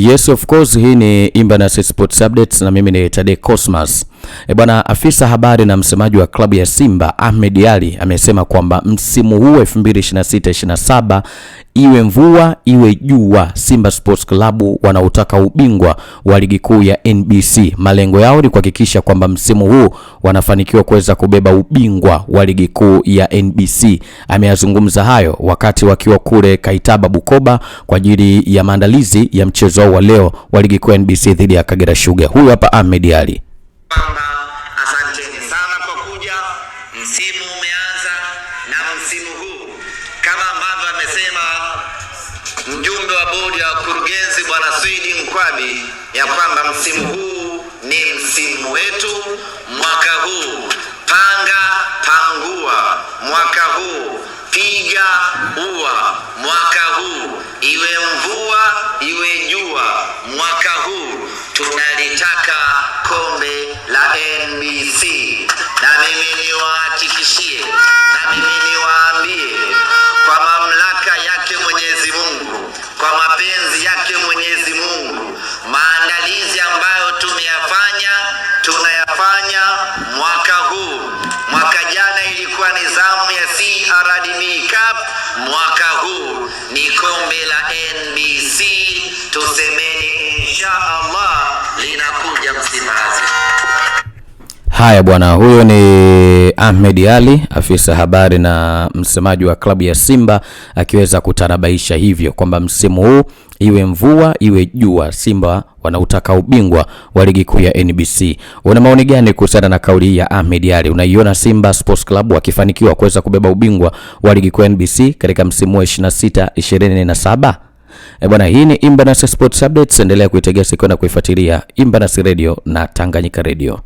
Yes, of course, hii ni Imbanas Sports Updates na mimi ni Tade Cosmas. Bwana, afisa habari na msemaji wa klabu ya Simba Ahmed Ally amesema kwamba msimu huu 2026-27 iwe mvua iwe jua, Simba Sports Club wanautaka ubingwa wa ligi kuu ya NBC. Malengo yao ni kuhakikisha kwamba msimu huu wanafanikiwa kuweza kubeba ubingwa wa ligi kuu ya NBC. Ameyazungumza hayo wakati wakiwa kule Kaitaba Bukoba kwa ajili ya maandalizi ya mchezo wa leo wa ligi kuu ya NBC dhidi ya Kagera Sugar. Huyu hapa Ahmed Ally. Asanteni sana kwa kuja. Msimu umeanza na msimu huu kama ambavyo amesema mjumbe wa bodi ya wakurugenzi Bwana Swedi Mkwabi ya kwamba msimu huu ni msimu wetu. Mwaka huu panga pangua, mwaka huu piga ua, mwaka huu iwe mvua iwe jua, mwaka huu tunalitaka kombe la NBC. Na mimi niwahakikishie, na mimi niwaambie, kwa mamlaka yake Mwenyezi Mungu, kwa mapenzi yake Mwenyezi Mungu, maandalizi ambayo tunayafanya mwaka huu. Mwaka jana ilikuwa ni zamu ya CRDB Cup, mwaka huu ni kombe la NBC. Tusemeni inshallah linakuja Msimbazi. Haya bwana, huyo ni Ahmed Ally, afisa habari na msemaji wa klabu ya Simba, akiweza kutanabaisha hivyo kwamba msimu huu iwe mvua iwe jua, Simba wanautaka ubingwa wa ligi kuu ya NBC. Una maoni gani kuhusiana na kauli ya Ahmed Ally? Unaiona Simba Sports Club wakifanikiwa kuweza kubeba ubingwa wa ligi kuu ya NBC katika msimu wa 26-27? Bwana, hii ni Imbanas Sports Updates. Endelea kuitegea sikio na kuifuatilia Imbanas Radio na Tanganyika Radio.